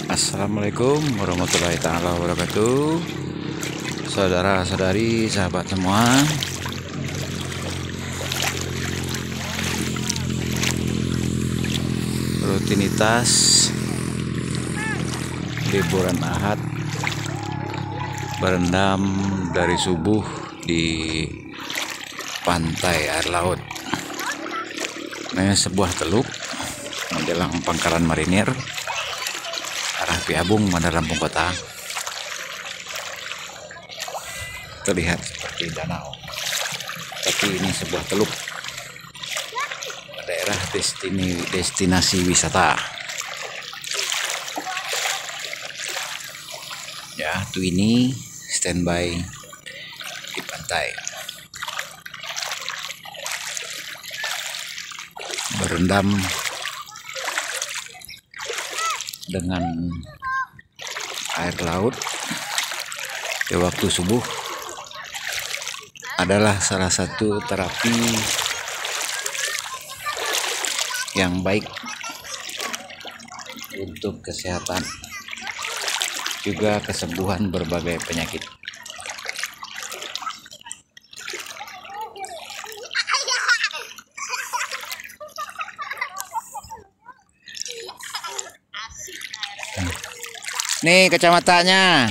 Assalamualaikum warahmatullahi taala wabarakatuh. Saudara-saudari, sahabat semua, rutinitas liburan Ahad berendam dari subuh di pantai air laut. Ini sebuah teluk menjelang Pangkalan Marinir arah Piabung, Bandar Lampung Kota. Terlihat seperti danau, tapi ini sebuah teluk, daerah destinasi wisata. Ya, Twini standby di pantai, berendam dengan air laut di waktu subuh adalah salah satu terapi yang baik untuk kesehatan, juga kesembuhan berbagai penyakit. Nih kacamatanya.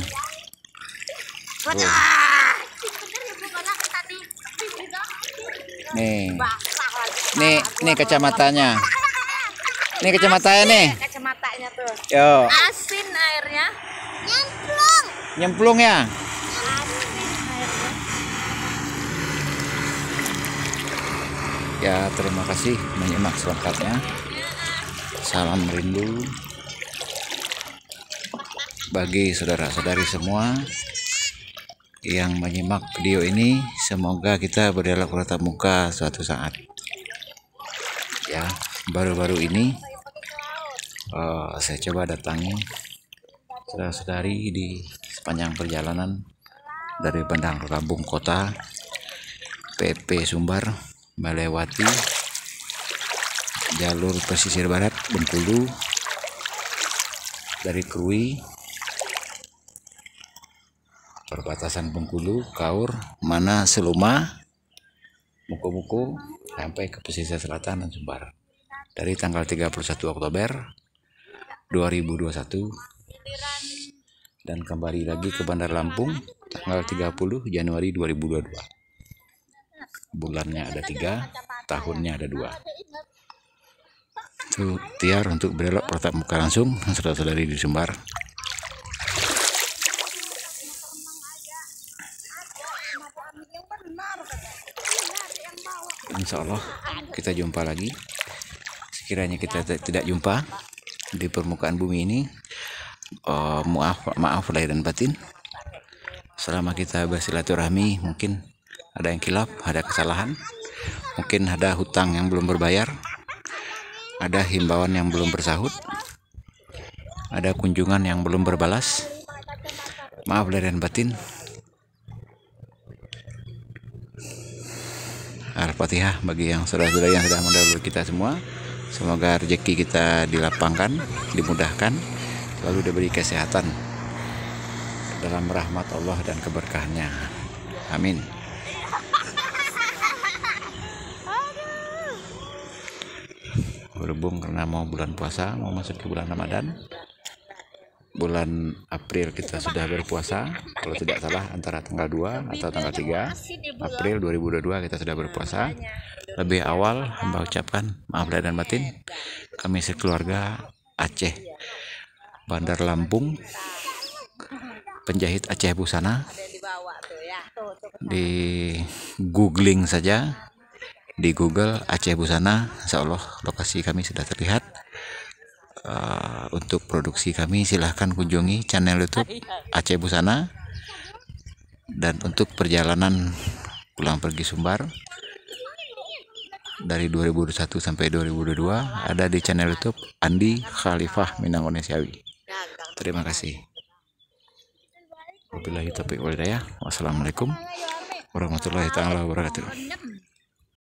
Nih kacamatanya. Nih kacamatanya nih. Kacamatanya tuh. Yo. Asin airnya. Nyemplung ya. Asin airnya. Ya, terima kasih menyimak selengkapnya. Salam rindu bagi saudara-saudari semua yang menyimak video ini. Semoga kita berdialog tatap muka suatu saat. Ya, baru-baru ini saya coba datangi saudara-saudari di sepanjang perjalanan dari Bandar Lampung Kota, PP Sumbar, melewati jalur pesisir barat Bengkulu, dari Krui, perbatasan Bengkulu, Kaur, Mana, Seluma, Muko-Muko, sampai ke pesisir selatan dan Sumbar. Dari tanggal 31 Oktober 2021 dan kembali lagi ke Bandar Lampung tanggal 30 Januari 2022. Bulannya ada 3, tahunnya ada 2. Itu tiar untuk berdialog tatap muka langsung saudara-saudari di Sumbar. Insya Allah kita jumpa lagi. Sekiranya kita tidak jumpa di permukaan bumi ini, maaf lahir dan batin. Selama kita bersilaturahmi, mungkin ada yang khilaf, ada kesalahan, mungkin ada hutang yang belum berbayar, ada himbauan yang belum bersahut, ada kunjungan yang belum berbalas. Maaf lahir dan batin. Al-Fatihah bagi yang saudara-saudara yang sudah mendahului kita semua. Semoga rezeki kita dilapangkan, dimudahkan, lalu diberi kesehatan dalam rahmat Allah dan keberkahannya. Amin. Berhubung karena mau bulan puasa, mau masuk ke bulan Ramadan, bulan April kita sudah berpuasa, kalau tidak salah antara tanggal 2 atau tanggal 3 April 2022 kita sudah berpuasa. Lebih awal hamba ucapkan maaf lahir dan batin. Kami sekeluarga Aceh, Bandar Lampung, penjahit Aceh Busana. Ada yang dibawa tuh ya. Tuh. Di googling saja, di Google Aceh Busana, insya Allah lokasi kami sudah terlihat. Untuk produksi kami silahkan kunjungi channel YouTube Aceh Busana. Dan untuk perjalanan pulang pergi Sumbar dari 2021 sampai 2022 ada di channel YouTube Andi Khalifah Minang Onesiawi. Terima kasih. Wabillahi taufiq wal hidayah. Wassalamualaikum warahmatullahi taala wabarakatuh.